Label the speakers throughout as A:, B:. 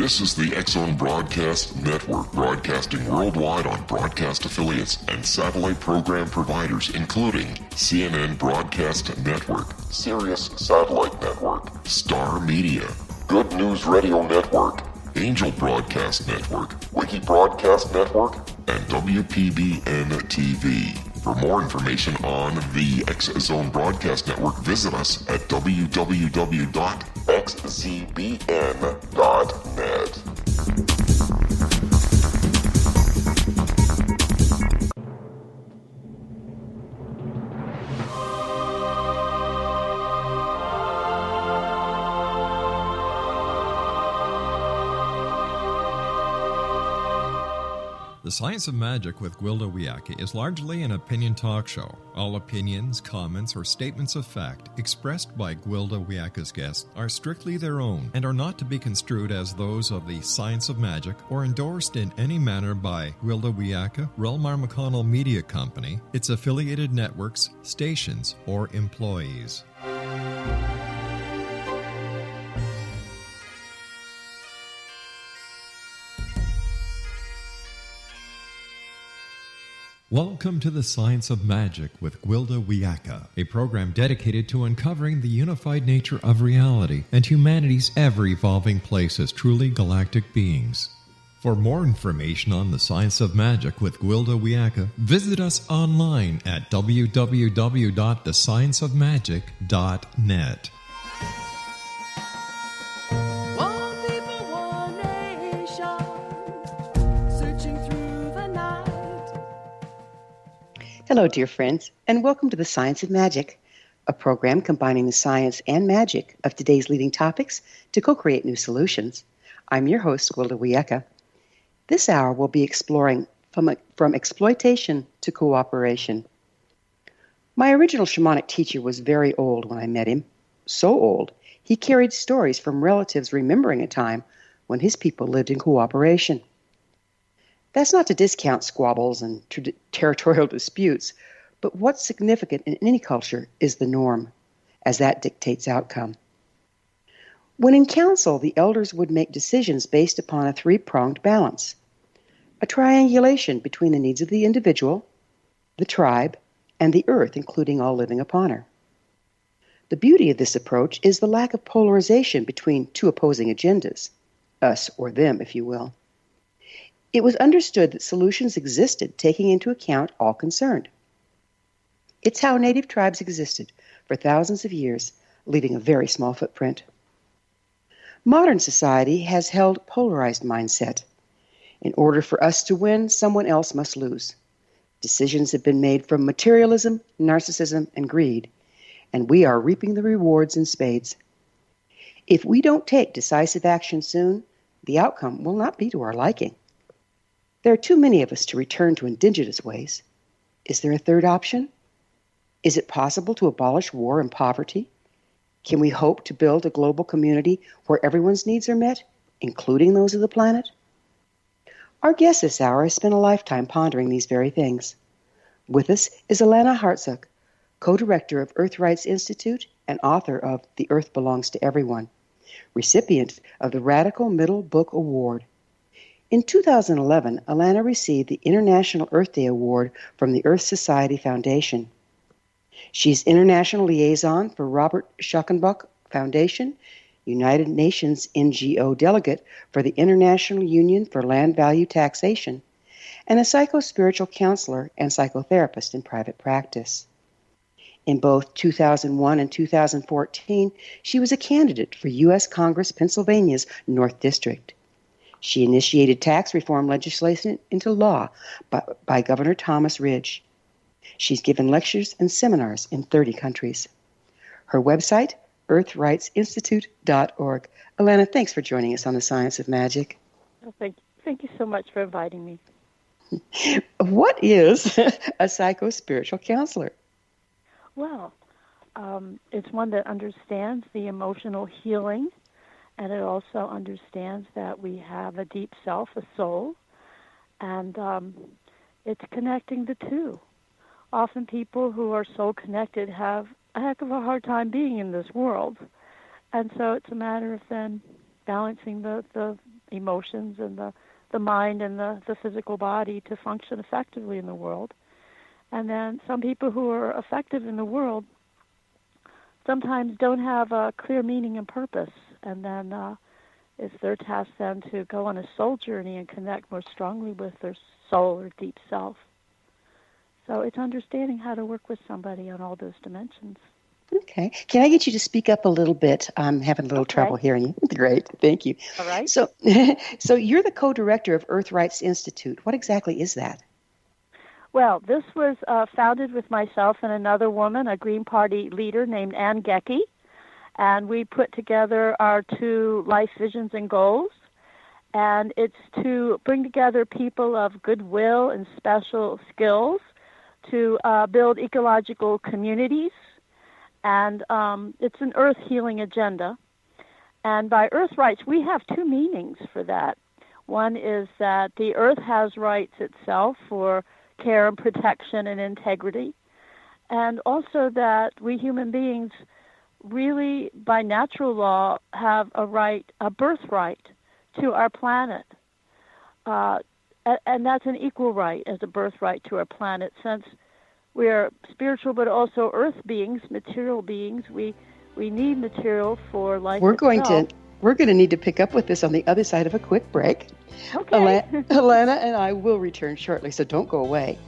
A: This is the X-Zone Broadcast Network, broadcasting worldwide on broadcast affiliates and satellite program providers, including CNN Broadcast Network, Sirius Satellite Network, Star Media, Good News Radio Network, Angel Broadcast Network, Wiki Broadcast Network, and WPBN TV. For more information on the X-Zone Broadcast Network, visit us at www.xzbn.net.
B: The Science of Magic with Gwilda Wiyaka is largely an opinion talk show. All opinions, comments, or statements of fact expressed by Gwilda Wiyaka's guests are strictly their own and are not to be construed as those of the Science of Magic or endorsed in any manner by Gwilda Wiyaka, Relmar McConnell Media Company, its affiliated networks, stations, or employees. Welcome to the Science of Magic with Gwilda Wiyaka, a program dedicated to uncovering the unified nature of reality and humanity's ever-evolving place as truly galactic beings. For more information on the Science of Magic with Gwilda Wiyaka, visit us online at www.thescienceofmagic.net.
C: Hello, dear friends, and welcome to the Science of Magic, a program combining the science and magic of today's leading topics to co-create new solutions. I'm your host, Gwilda Wiyaka. This hour we'll be exploring from exploitation to cooperation. My original shamanic teacher was very old when I met him. So old, he carried stories from relatives remembering a time when his people lived in cooperation. That's not to discount squabbles and territorial disputes, but what's significant in any culture is the norm, as that dictates outcome. When in council, the elders would make decisions based upon a three-pronged balance, a triangulation between the needs of the individual, the tribe, and the earth, including all living upon her. The beauty of this approach is the lack of polarization between two opposing agendas, us or them, if you will. It was understood that solutions existed taking into account all concerned. It's how native tribes existed for thousands of years, leaving a very small footprint. Modern society has held polarized mindset. In order for us to win, someone else must lose. Decisions have been made from materialism, narcissism, and greed, and we are reaping the rewards in spades. If we don't take decisive action soon, the outcome will not be to our liking. There are too many of us to return to indigenous ways. Is there a third option? Is it possible to abolish war and poverty? Can we hope to build a global community where everyone's needs are met, including those of the planet? Our guest this hour has spent a lifetime pondering these very things. With us is Alanna Hartzok, co-director of Earth Rights Institute and author of The Earth Belongs to Everyone, recipient of the Radical Middle Book Award. In 2011, Alanna received the International Earth Day Award from the Earth Society Foundation. She's International Liaison for Robert Schalkenbach Foundation, United Nations NGO Delegate for the International Union for Land Value Taxation, and a psycho-spiritual counselor and psychotherapist in private practice. In both 2001 and 2014, she was a candidate for U.S. Congress Pennsylvania's North District. She initiated tax reform legislation into law by Governor Thomas Ridge. She's given lectures and seminars in 30 countries. Her website, earthrightsinstitute.org. Alanna, thanks for joining us on the Science of Magic.
D: Oh, thank you so much for inviting me.
C: What is a psycho-spiritual counselor?
D: Well, it's one that understands the emotional healing, and it also understands that we have a deep self, a soul, and it's connecting the two. Often people who are soul connected have a heck of a hard time being in this world, and so it's a matter of then balancing the emotions and the mind and the physical body to function effectively in the world. And then some people who are effective in the world sometimes don't have a clear meaning and purpose. And then it's their task then to go on a soul journey and connect more strongly with their soul or deep self. So it's understanding how to work with somebody on all those dimensions.
C: Okay. Can I get you to speak up a little bit? I'm having a little trouble hearing you. Great. Thank you.
D: All right.
C: So you're the co-director of Earth Rights Institute. What exactly is that?
D: Well, this was founded with myself and another woman, a Green Party leader named Ann Gecky, and we put together our 2 life visions and goals, and it's to bring together people of goodwill and special skills to build ecological communities, and it's an earth healing agenda. And by earth rights, we have 2 meanings for that. One is that the earth has rights itself for care and protection and integrity, and also that we human beings really, by natural law, have a birthright to our planet. And that's an equal right as a birthright to our planet, since we are spiritual but also earth beings, material beings. We need material for life itself.
C: We're going to need to pick up with this on the other side of a quick break.
D: Okay.
C: Alanna and I will return shortly, so don't go away.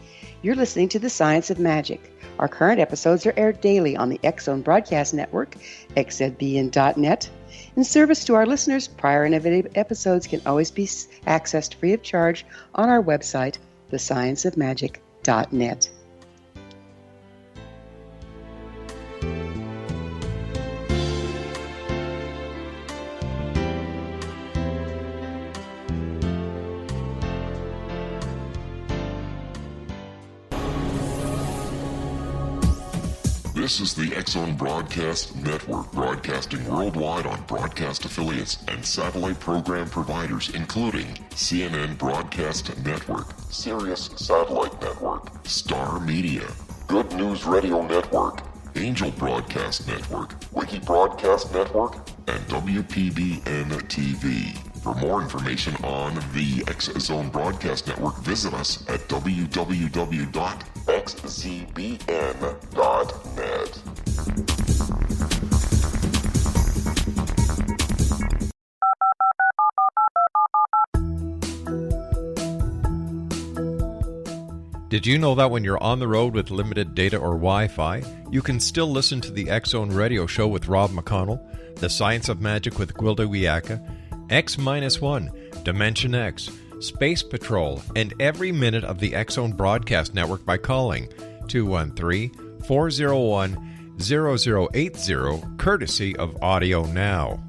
C: You're listening to The Science of Magic. Our current episodes are aired daily on the X-Zone Broadcast Network, xzbn.net. In service to our listeners, prior innovative episodes can always be accessed free of charge on our website, thescienceofmagic.net.
A: This is the X-Zone Broadcast Network, broadcasting worldwide on broadcast affiliates and satellite program providers, including CNN Broadcast Network, Sirius Satellite Network, Star Media, Good News Radio Network, Angel Broadcast Network, Wiki Broadcast Network, and WPBN TV. For more information on the X-Zone Broadcast Network, visit us at www.xzbn.net.
B: Did you know that when you're on the road with limited data or Wi-Fi, you can still listen to the X-Zone Radio Show with Rob McConnell, The Science of Magic with Gwilda Wiyaka, X-1, Dimension X, Space Patrol, and every minute of the X-Zone Broadcast Network by calling 213-401-0080, courtesy of Audio Now.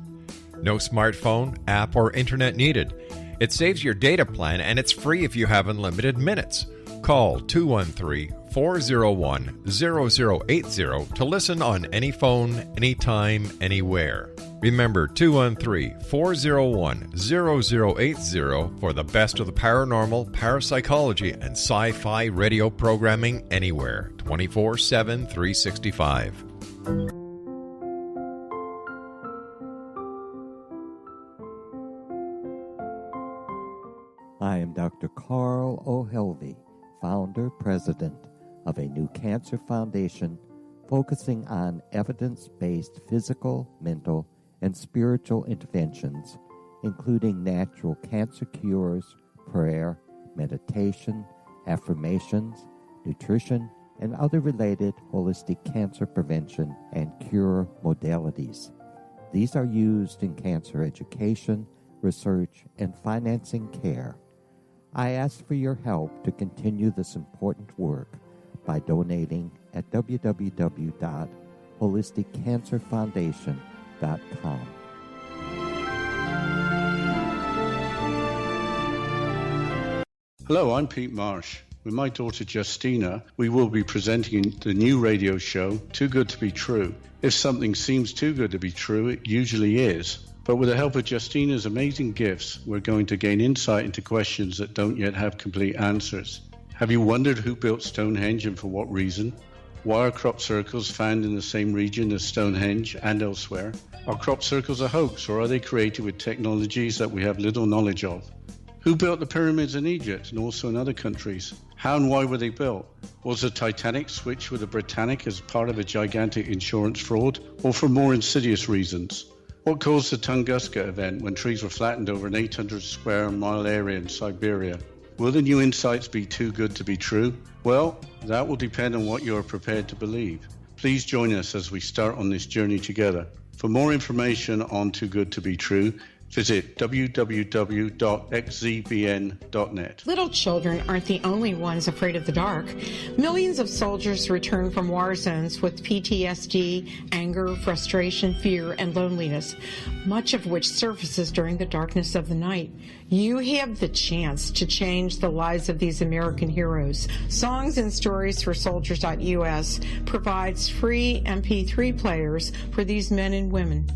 B: No smartphone, app, or internet needed. It saves your data plan, and it's free if you have unlimited minutes. Call 213-401-0080 to listen on any phone, anytime, anywhere. Remember 213-401-0080 for the best of the paranormal, parapsychology, and sci-fi radio programming anywhere, 24/7, 365.
E: I am Dr. Carl O'Helvey, founder, president of a new cancer foundation focusing on evidence-based physical, mental, and spiritual interventions, including natural cancer cures, prayer, meditation, affirmations, nutrition, and other related holistic cancer prevention and cure modalities. These are used in cancer education, research, and financing care. I ask for your help to continue this important work by donating at www.holisticcancerfoundation.com.
F: Hello, I'm Pete Marsh. With my daughter Justina, we will be presenting the new radio show, Too Good to Be True. If something seems too good to be true, it usually is. But with the help of Justina's amazing gifts, we're going to gain insight into questions that don't yet have complete answers. Have you wondered who built Stonehenge and for what reason? Why are crop circles found in the same region as Stonehenge and elsewhere? Are crop circles a hoax, or are they created with technologies that we have little knowledge of? Who built the pyramids in Egypt and also in other countries? How and why were they built? Was the Titanic switched with the Britannic as part of a gigantic insurance fraud, or for more insidious reasons? What caused the Tunguska event when trees were flattened over an 800 square mile area in Siberia? Will the new insights be too good to be true? Well, that will depend on what you are prepared to believe. Please join us as we start on this journey together. For more information on Too Good to Be True, visit www.xzbn.net.
G: Little children aren't the only ones afraid of the dark. Millions of soldiers return from war zones with PTSD, anger, frustration, fear, and loneliness, much of which surfaces during the darkness of the night. You have the chance to change the lives of these American heroes. Songs and Stories for Soldiers.us provides free MP3 players for these men and women.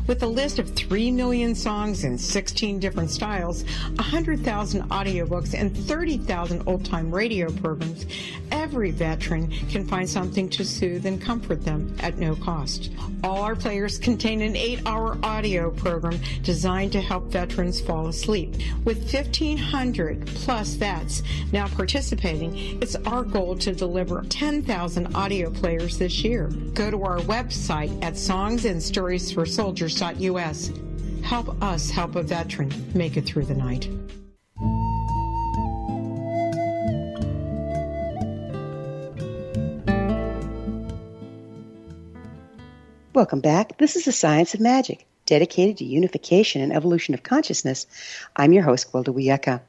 G: With a list of 3 million songs in 16 different styles, 100,000 audiobooks, and 30,000 old-time radio programs, every veteran can find something to soothe and comfort them at no cost. All our players contain an 8-hour audio program designed to help veterans fall asleep. With 1,500 plus vets now participating, it's our goal to deliver 10,000 audio players this year. Go to our website at songsandstoriesforsoldiers.us. Help us help a veteran make it through the night.
C: Welcome back. This is The Science of Magic, dedicated to unification and evolution of consciousness. I'm your host, Gwilda Wiyaka.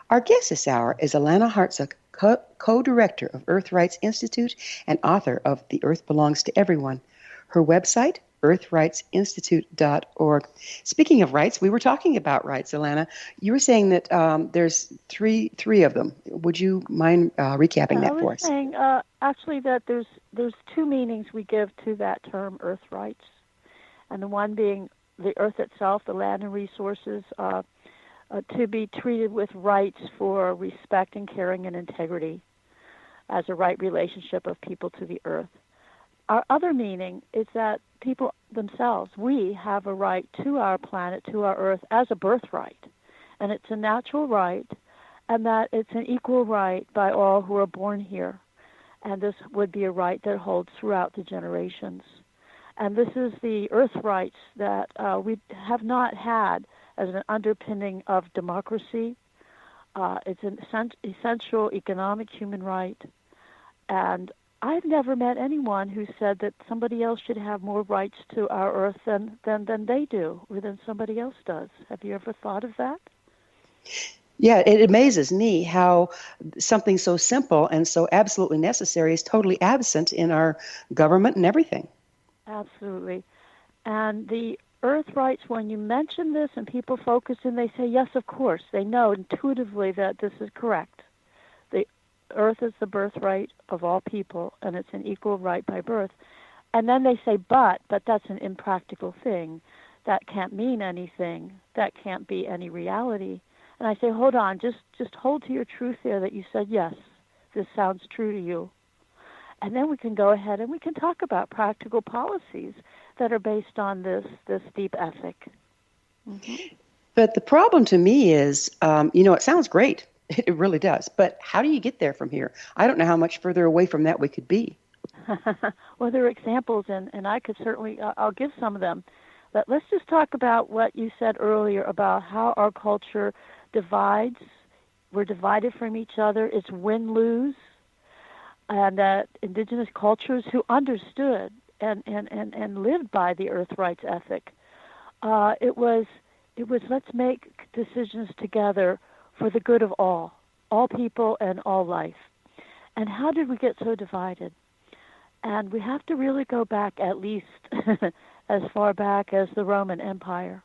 C: Our guest this hour is Alanna Hartzok, co-director of Earth Rights Institute and author of The Earth Belongs to Everyone. Her website, earthrightsinstitute.org. Speaking of rights, we were talking about rights, Alanna. You were saying that there's three of them. Would you mind recapping that for us?
D: I was saying, actually, that there's two meanings we give to that term, earth rights. And the one being the earth itself, the land and resources, to be treated with rights for respect and caring and integrity as a right relationship of people to the earth. Our other meaning is that people themselves, we have a right to our planet, to our earth, as a birthright. And it's a natural right, and that it's an equal right by all who are born here. And this would be a right that holds throughout the generations. And this is the earth rights that we have not had as an underpinning of democracy. It's an essential economic human right. And I've never met anyone who said that somebody else should have more rights to our earth than they do, or than somebody else does. Have you ever thought of that?
C: Yeah, it amazes me how something so simple and so absolutely necessary is totally absent in our government and everything.
D: Absolutely. And the earth rights, when you mention this and people focus and they say, yes, of course, they know intuitively that this is correct. The earth is the birthright of all people, and it's an equal right by birth. And then they say, but that's an impractical thing. That can't mean anything. That can't be any reality. And I say, hold on, just hold to your truth there that you said, yes, this sounds true to you. And then we can go ahead and we can talk about practical policies that are based on this deep ethic. Mm-hmm.
C: But the problem to me is, it sounds great. It really does. But how do you get there from here? I don't know how much further away from that we could be.
D: Well, there are examples, and I could certainly, I'll give some of them. But let's just talk about what you said earlier about how our culture divides. We're divided from each other. It's win-lose. And that indigenous cultures who understood and lived by the earth rights ethic, it was let's make decisions together for the good of all people and all life. And how did we get so divided? And we have to really go back at least as far back as the Roman Empire.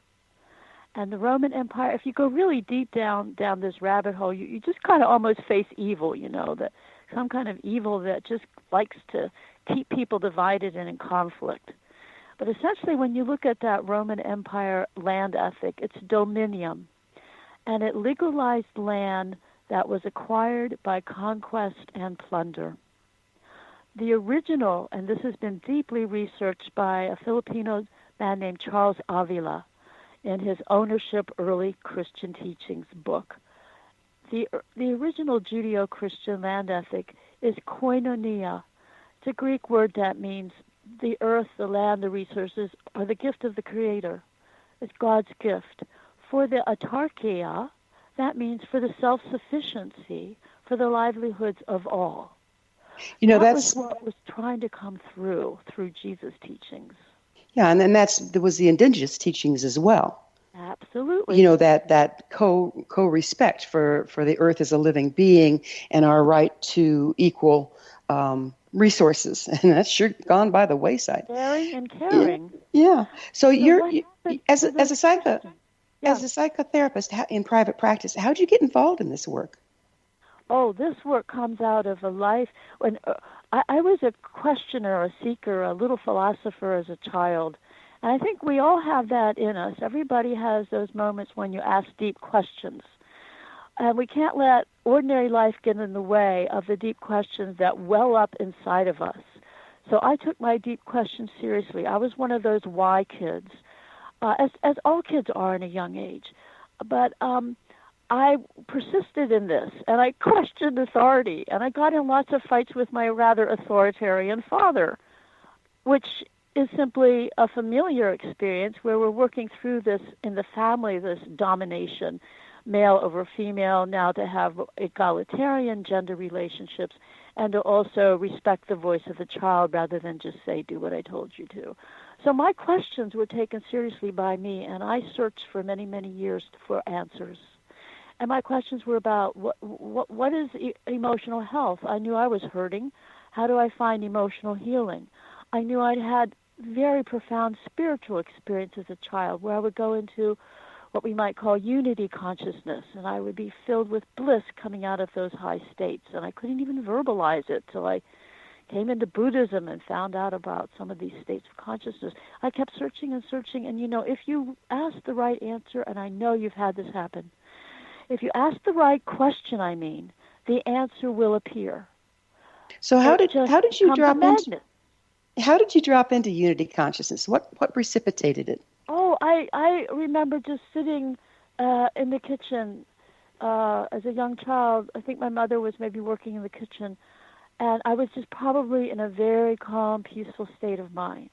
D: And the Roman Empire, if you go really deep down this rabbit hole, you just kind of almost face evil, that some kind of evil that just likes to keep people divided and in conflict. But essentially, when you look at that Roman Empire land ethic, it's dominium. And it legalized land that was acquired by conquest and plunder. the original, and this has been deeply researched by a Filipino man named Charles Avila in his Ownership Early Christian Teachings book. The original Judeo-Christian land ethic is koinonia. It's a Greek word that means the earth, the land, the resources are the gift of the Creator. It's God's gift. For the autarkia, that means for the self-sufficiency, for the livelihoods of all. That was what was trying to come through Jesus' teachings.
C: Yeah, and then there was the indigenous teachings as well.
D: Absolutely.
C: That co-respect for the earth as a living being and our right to equal resources, and that's sure gone by the wayside.
D: Caring and caring.
C: Yeah. So as a psychotherapist in private practice, how did you get involved in this work?
D: Oh, this work comes out of a life when I was a questioner, a seeker, a little philosopher as a child. And I think we all have that in us. Everybody has those moments when you ask deep questions. And we can't let ordinary life get in the way of the deep questions that well up inside of us. So I took my deep questions seriously. I was one of those why kids, as all kids are in a young age. But I persisted in this, and I questioned authority, and I got in lots of fights with my rather authoritarian father, which is simply a familiar experience where we're working through this in the family, this domination, male over female, now to have egalitarian gender relationships, and to also respect the voice of the child rather than just say, do what I told you to. So my questions were taken seriously by me, and I searched for many, many years for answers. And my questions were about what is emotional health? I knew I was hurting. How do I find emotional healing? I knew I'd had very profound spiritual experience as a child where I would go into what we might call unity consciousness, and I would be filled with bliss coming out of those high states. And I couldn't even verbalize it till I came into Buddhism and found out about some of these states of consciousness. I kept searching and searching, and if you ask the right answer, and I know you've had this happen, if you ask the right question, the answer will appear.
C: So how did you drop into unity consciousness? What precipitated it?
D: Oh, I remember just sitting in the kitchen as a young child. I think my mother was maybe working in the kitchen, and I was just probably in a very calm, peaceful state of mind.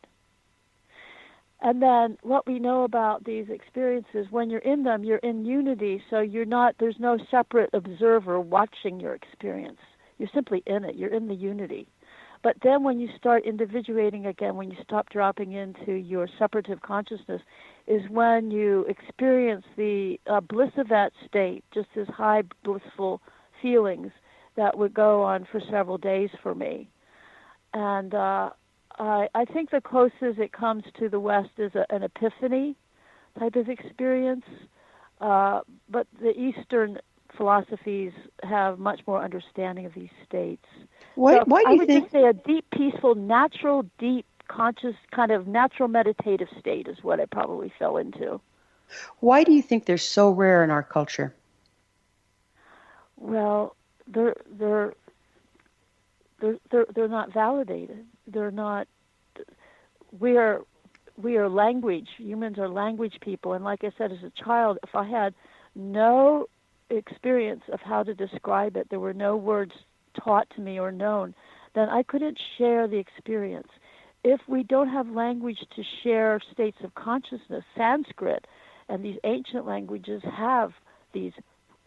D: And then what we know about these experiences, when you're in them, you're in unity, so there's no separate observer watching your experience. You're simply in it. You're in the unity. But then when you start individuating again, when you stop dropping into your separative consciousness, is when you experience the bliss of that state, just as high blissful feelings that would go on for several days for me. And I think the closest it comes to the West is an epiphany type of experience, but the Eastern philosophies have much more understanding of these states.
C: Why do you think?
D: I would just say a deep, peaceful, natural, deep, conscious, kind of natural meditative state is what I probably fell into.
C: Why do you think they're so rare in our culture?
D: Well, they're not validated. They're not. We are language. Humans are language people, and like I said, as a child, if I had no experience of how to describe it, there were no words taught to me or known, then I couldn't share the experience. If we don't have language to share states of consciousness, Sanskrit and these ancient languages have these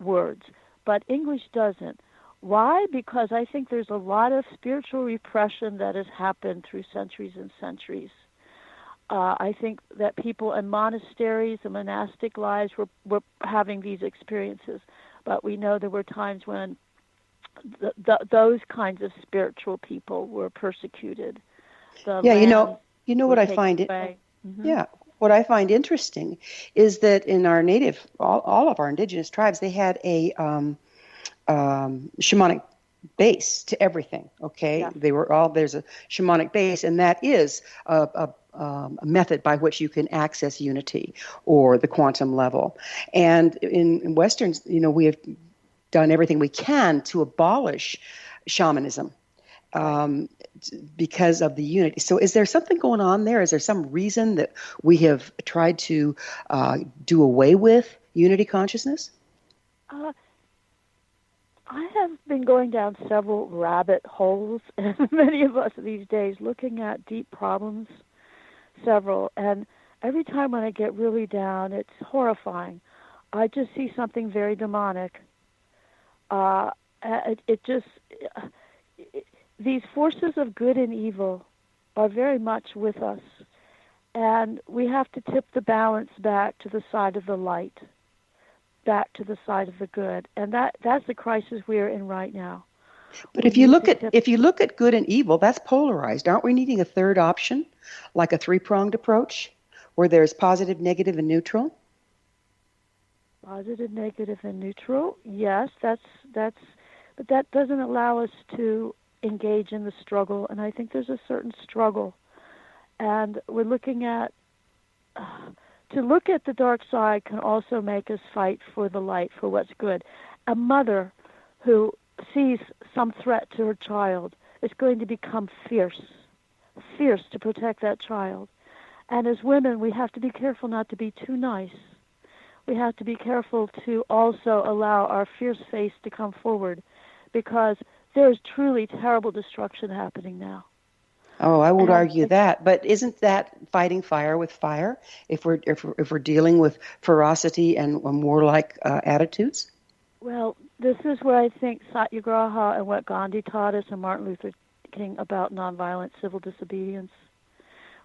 D: words, but English doesn't. Why? Because I think there's a lot of spiritual repression that has happened through centuries and centuries. I think that people in monasteries and monastic lives were having these experiences, but we know there were times when those kinds of spiritual people were persecuted. What I find
C: what I find interesting is that in our native, all of our indigenous tribes, they had a shamanic base to everything. Okay, yeah. There's a shamanic base, and that is a method by which you can access unity or the quantum level. And in Westerns, we have done everything we can to abolish shamanism because of the unity. So is there something going on there? Is there some reason that we have tried to do away with unity consciousness?
D: I have been going down several rabbit holes, and many of us these days, looking at deep problems, several. And every time when I get really down, it's horrifying. I just see something very demonic. These forces of good and evil are very much with us, and we have to tip the balance back to the side of the light, back to the side of the good, and that's the crisis we're in right now.
C: But if you look at good and evil, that's polarized. Aren't we needing a third option, like a three-pronged approach, where there's positive, negative, and neutral?
D: Positive, negative, and neutral. Yes, but that doesn't allow us to engage in the struggle, and I think there's a certain struggle, and we're looking at. To look at the dark side can also make us fight for the light, for what's good. A mother who sees some threat to her child is going to become fierce to protect that child. And as women, we have to be careful not to be too nice. We have to be careful to also allow our fierce face to come forward, because there is truly terrible destruction happening now.
C: Oh, I won't argue that, but isn't that fighting fire with fire? If we're dealing with ferocity and warlike attitudes?
D: Well, this is where I think Satyagraha and what Gandhi taught us and Martin Luther King about nonviolent civil disobedience,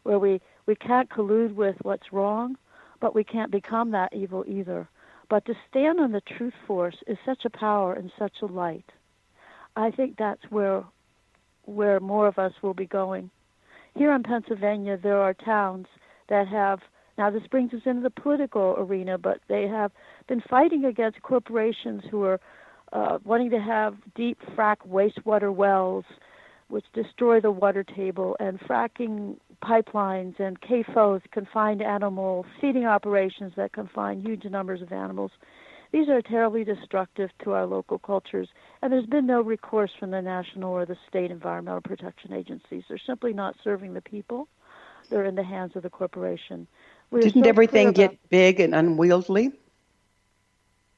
D: where we can't collude with what's wrong, but we can't become that evil either. But to stand on the truth force is such a power and such a light. I think that's where more of us will be going. Here in Pennsylvania, there are towns that have, now this brings us into the political arena, but they have been fighting against corporations who are wanting to have deep frack wastewater wells, which destroy the water table, and fracking pipelines and CAFOs, confined animal feeding operations that confine huge numbers of animals. These are terribly destructive to our local cultures, and there's been no recourse from the national or the state environmental protection agencies. They're simply not serving the people. They're in the hands of the corporation.
C: Didn't everything get big and unwieldy?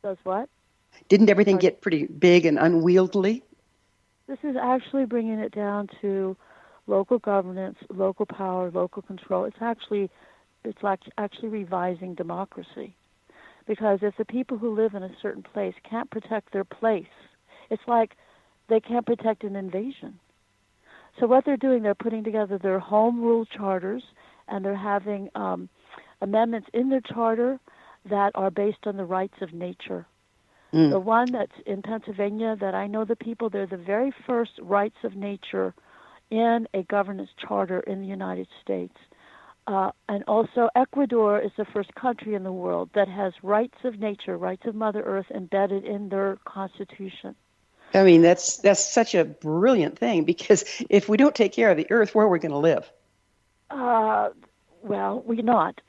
D: Does what?
C: Didn't everything get pretty big and unwieldy?
D: This is actually bringing it down to local governance, local power, local control. It's actually revising democracy. Because if the people who live in a certain place can't protect their place, it's like they can't protect an invasion. So what they're doing, they're putting together their home rule charters, and they're having amendments in their charter that are based on the rights of nature. The one that's in Pennsylvania that I know the people, they're the very first rights of nature in a governance charter in the United States. And also Ecuador is the first country in the world that has rights of nature, rights of Mother Earth embedded in their constitution.
C: I mean, that's such a brilliant thing, because if we don't take care of the earth, where are we going to live?
D: Well, we're not.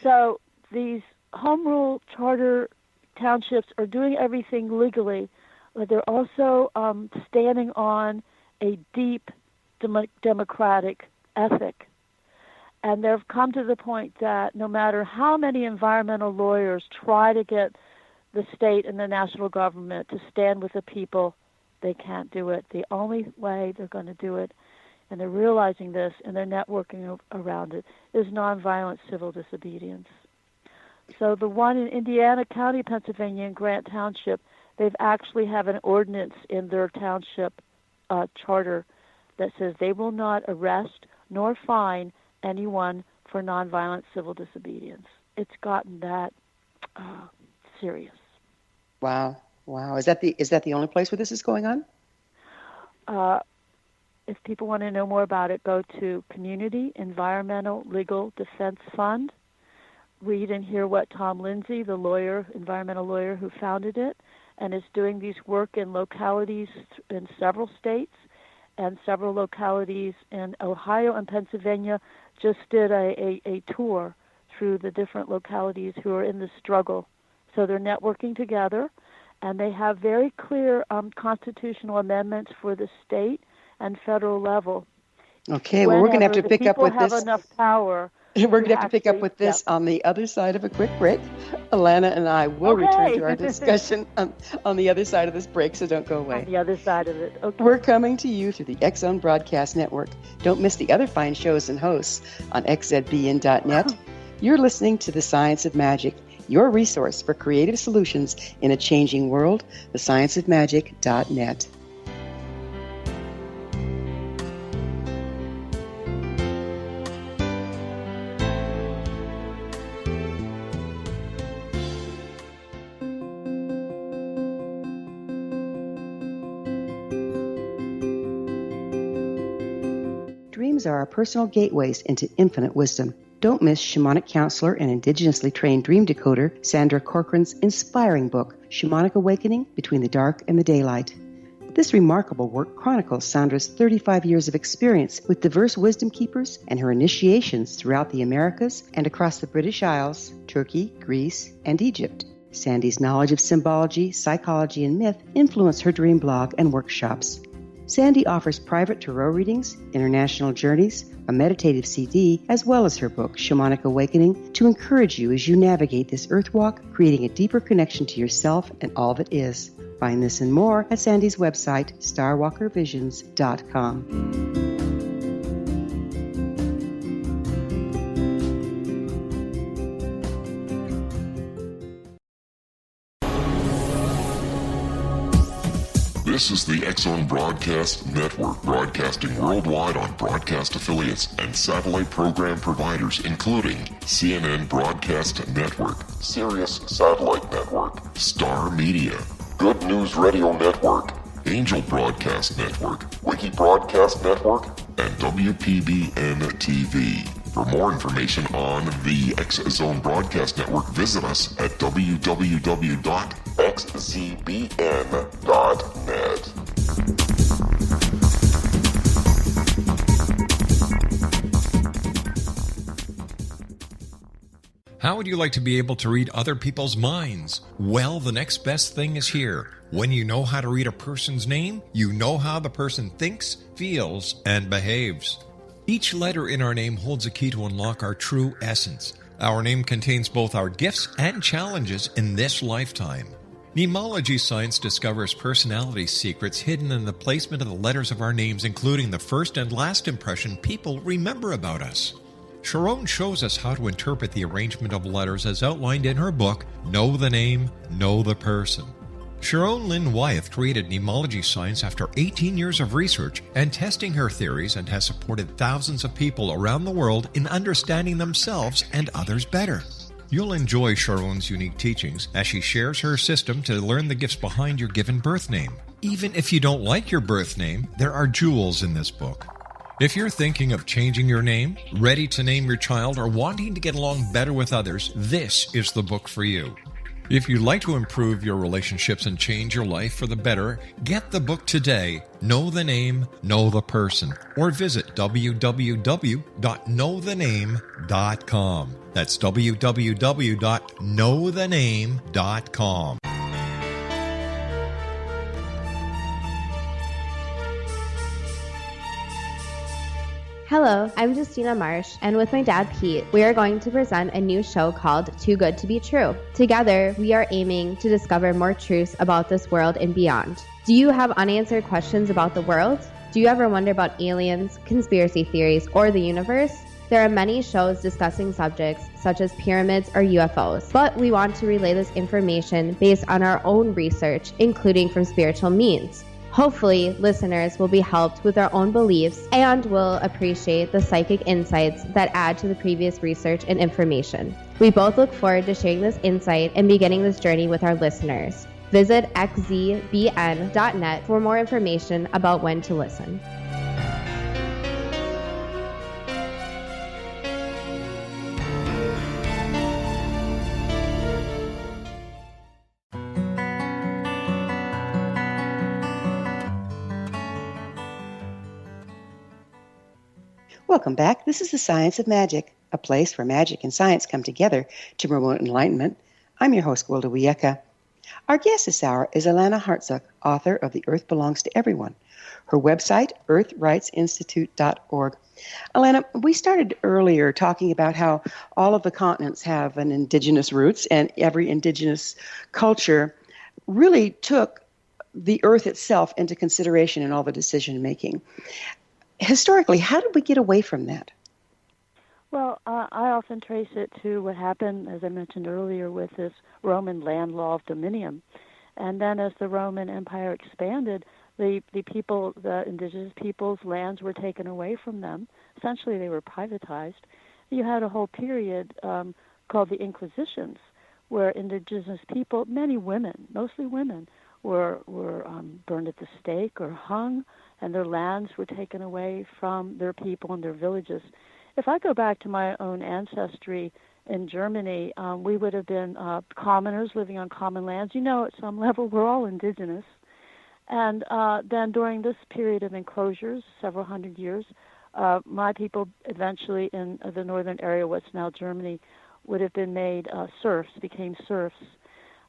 D: So these home rule charter townships are doing everything legally, but they're also standing on a deep democratic ethic. And they've come to the point that no matter how many environmental lawyers try to get the state and the national government to stand with the people, they can't do it. The only way they're going to do it, and they're realizing this and they're networking around it, is nonviolent civil disobedience. So the one in Indiana County, Pennsylvania, in Grant Township, they've actually have an ordinance in their township charter that says they will not arrest nor fine anyone for nonviolent civil disobedience. It's gotten that serious.
C: Wow. Is that the only place where this is going on?
D: If people want to know more about it, go to Community Environmental Legal Defense Fund. Read and hear what Tom Lindsay, the lawyer, environmental lawyer who founded it, and is doing these work in localities in several states, and several localities in Ohio and Pennsylvania just did a tour through the different localities who are in the struggle. So they're networking together, And they have very clear constitutional amendments for the state and federal level.
C: Okay, well, we're going to have to pick up with this.
D: Have enough power.
C: We're going to have to pick up with this on the other side of a quick break. Alanna and I will return to our discussion on the other side of this break, so don't go away.
D: On the other side of it, okay.
C: We're coming to you through the X-Zone Broadcast Network. Don't miss the other fine shows and hosts on xzbn.net. You're listening to The Science of Magic, your resource for creative solutions in a changing world, thescienceofmagic.net. Dreams are our personal gateways into infinite wisdom. Don't miss shamanic counselor and indigenously trained dream decoder Sandra Corcoran's inspiring book, Shamanic Awakening Between the Dark and the Daylight. This remarkable work chronicles Sandra's 35 years of experience with diverse wisdom keepers and her initiations throughout the Americas and across the British Isles, Turkey, Greece, and Egypt. Sandy's knowledge of symbology, psychology, and myth influence her dream blog and workshops. Sandy offers private tarot readings, international journeys, a meditative CD, as well as her book, Shamanic Awakening, to encourage you as you navigate this earth walk, creating a deeper connection to yourself and all that is. Find this and more at Sandy's website, starwalkervisions.com.
A: This is the X-Zone Broadcast Network, broadcasting worldwide on broadcast affiliates and satellite program providers, including CNN Broadcast Network, Sirius Satellite Network, Star Media, Good News Radio Network, Angel Broadcast Network, Wiki Broadcast Network, and WPBN TV. For more information on the X-Zone Broadcast Network, visit us at www.xzbn.net.
B: How would you like to be able to read other people's minds? Well, the next best thing is here. When you know how to read a person's name, you know how the person thinks, feels, and behaves. Each letter in our name holds a key to unlock our true essence. Our name contains both our gifts and challenges in this lifetime. Mnemology science discovers personality secrets hidden in the placement of the letters of our names, including the first and last impression people remember about us. Sharon shows us how to interpret the arrangement of letters as outlined in her book, Know the Name, Know the Person. Sharon Lynn Wyeth created mnemology science after 18 years of research and testing her theories, and has supported thousands of people around the world in understanding themselves and others better. You'll enjoy Sharon's unique teachings as she shares her system to learn the gifts behind your given birth name. Even if you don't like your birth name, there are jewels in this book. If you're thinking of changing your name, ready to name your child, or wanting to get along better with others, this is the book for you. If you'd like to improve your relationships and change your life for the better, get the book today, Know the Name, Know the Person, or visit www.knowthename.com. That's www.knowthename.com.
H: Hello, I'm Justina Marsh, and with my dad Pete, we are going to present a new show called Too Good to Be True. Together, we are aiming to discover more truths about this world and beyond. Do you have unanswered questions about the world? Do you ever wonder about aliens, conspiracy theories, or the universe? There are many shows discussing subjects such as pyramids or UFOs, but we want to relay this information based on our own research, including from spiritual means. Hopefully, listeners will be helped with their own beliefs and will appreciate the psychic insights that add to the previous research and information. We both look forward to sharing this insight and beginning this journey with our listeners. Visit xzbn.net for more information about when to listen.
C: Welcome back. This is The Science of Magic, a place where magic and science come together to promote enlightenment. I'm your host, Gwilda Wiyaka. Our guest this hour is Alanna Hartzok, author of The Earth Belongs to Everyone. Her website, earthrightsinstitute.org. Alanna, we started earlier talking about how all of the continents have an indigenous roots, and every indigenous culture really took the earth itself into consideration in all the decision making. Historically, how did we get away from that?
D: Well, I often trace it to what happened, as I mentioned earlier, with this Roman land law of dominium. And then as the Roman Empire expanded, the indigenous people's lands were taken away from them. Essentially, they were privatized. You had a whole period called the Inquisitions, where indigenous people, many women, mostly women, were burned at the stake or hung, and their lands were taken away from their people and their villages. If I go back to my own ancestry in Germany, we would have been commoners living on common lands. You know, at some level, we're all indigenous. And then during this period of enclosures, several hundred years, my people eventually in the northern area, what's now Germany, would have been made serfs, became serfs.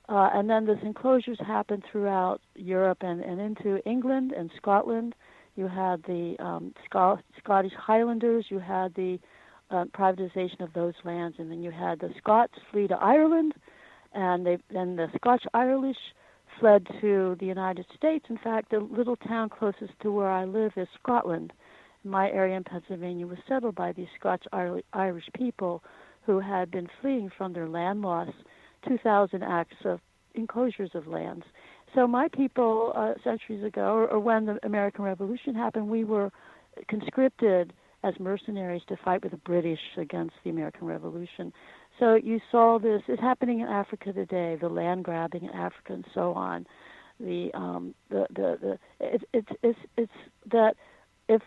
D: And then these enclosures happened throughout Europe and into England and Scotland. You had the Scottish Highlanders, you had the privatization of those lands, and then you had the Scots flee to Ireland, and then the Scotch-Irish fled to the United States. In fact, the little town closest to where I live is Scotland. My area in Pennsylvania was settled by these Scotch-Irish people who had been fleeing from their land loss, 2,000 acres of enclosures of lands. So my people, centuries ago, or when the American Revolution happened, we were conscripted as mercenaries to fight with the British against the American Revolution. So you saw this is happening in Africa today, the land grabbing in Africa and so on. It's that if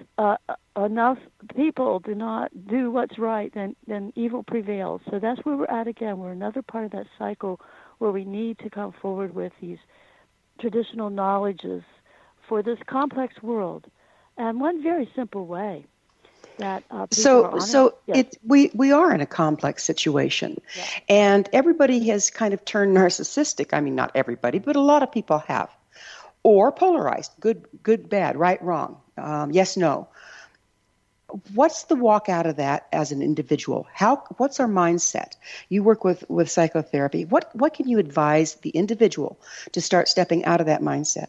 D: enough people do not do what's right, then evil prevails. So that's where we're at again. We're another part of that cycle where we need to come forward with these traditional knowledges for this complex world, and one very simple way that
C: we are in a complex situation, yeah. And everybody has kind of turned narcissistic. I mean, not everybody, but a lot of people have, or polarized: good, bad, right, wrong, yes, no. What's the walk out of that as an individual? What's our mindset? You work with psychotherapy. What can you advise the individual to start stepping out of that mindset?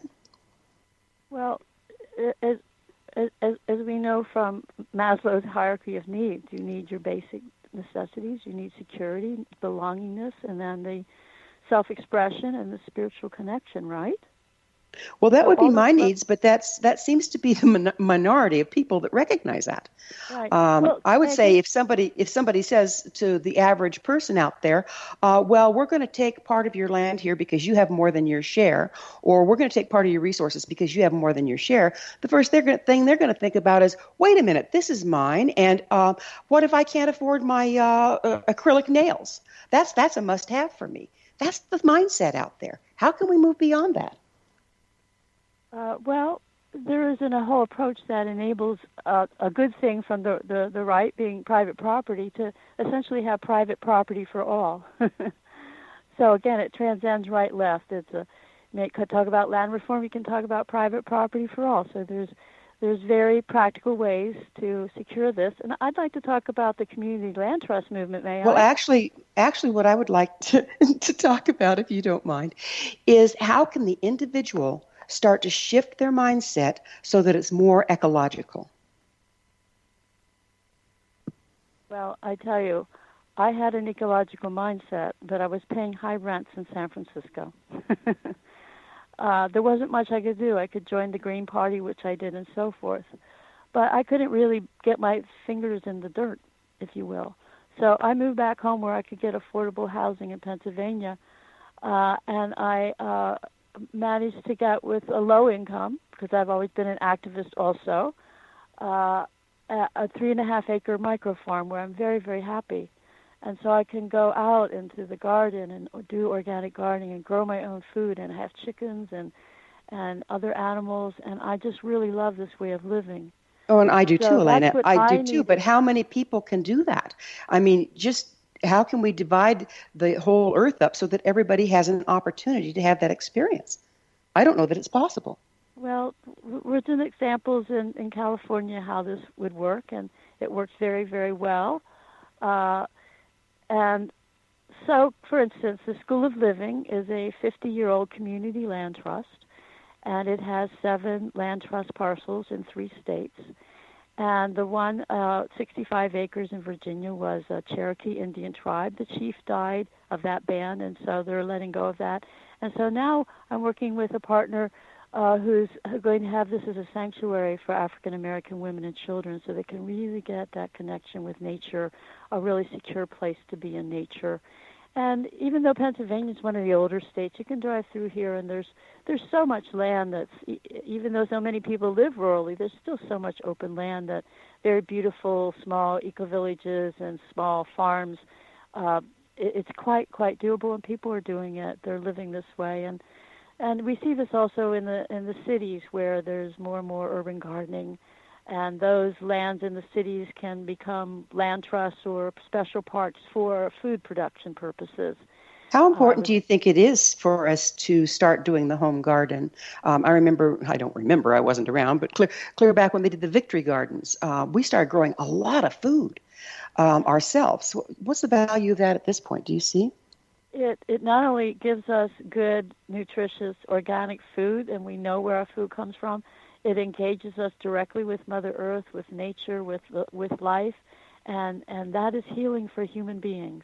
D: Well, as we know from Maslow's hierarchy of needs, you need your basic necessities. You need security, belongingness, and then the self-expression and the spiritual connection, right?
C: Well, that would be my needs, but that seems to be the minority of people that recognize that.
D: Right.
C: I would say if somebody says to the average person out there, well, we're going to take part of your land here because you have more than your share, or we're going to take part of your resources because you have more than your share, the first thing they're going to think about is, wait a minute, this is mine, and what if I can't afford my acrylic nails? That's a must-have for me. That's the mindset out there. How can we move beyond that?
D: Well, there isn't a whole approach that enables a good thing from the right, being private property, to essentially have private property for all. So again, it transcends right-left. You could talk about land reform. You can talk about private property for all. So there's very practical ways to secure this. And I'd like to talk about the community land trust movement, may I?
C: Well, actually, what I would like to talk about, if you don't mind, is how can the individual start to shift their mindset so that it's more ecological?
D: Well, I tell you, I had an ecological mindset, but I was paying high rents in San Francisco. There wasn't much I could do. I could join the Green Party, which I did, and so forth. But I couldn't really get my fingers in the dirt, if you will. So I moved back home where I could get affordable housing in Pennsylvania, and I managed to get, with a low income, because I've always been an activist also, a 3.5-acre micro farm where I'm very, very happy. And so I can go out into the garden and do organic gardening and grow my own food, and have chickens and other animals, and I just really love this way of living. Oh,
C: and I do too, Alanna. I do too, but how many people can do that? I mean, just how can we divide the whole earth up so that everybody has an opportunity to have that experience? I don't know that it's possible.
D: Well, we're doing examples in California how this would work, and it works very, very well. And so, for instance, the School of Living is a 50-year-old community land trust, and it has 7 land trust parcels in 3 states. And the one, 65 acres in Virginia, was a Cherokee Indian tribe. The chief died of that ban, and so they're letting go of that. And so now I'm working with a partner who's going to have this as a sanctuary for African American women and children, so they can really get that connection with nature, a really secure place to be in nature. And even though Pennsylvania is one of the older states, you can drive through here, and there's so much land that's, even though so many people live rurally, there's still so much open land that very beautiful small eco-villages and small farms. It's quite doable, and people are doing it. They're living this way, and we see this also in the cities where there's more and more urban gardening. And those lands in the cities can become land trusts or special parks for food production purposes.
C: How important do you think it is for us to start doing the home garden? I wasn't around, but clear back when they did the Victory Gardens, we started growing a lot of food ourselves. What's the value of that at this point, do you see?
D: It not only gives us good, nutritious, organic food, and we know where our food comes from, it engages us directly with Mother Earth, with nature, with life, and that is healing for human beings.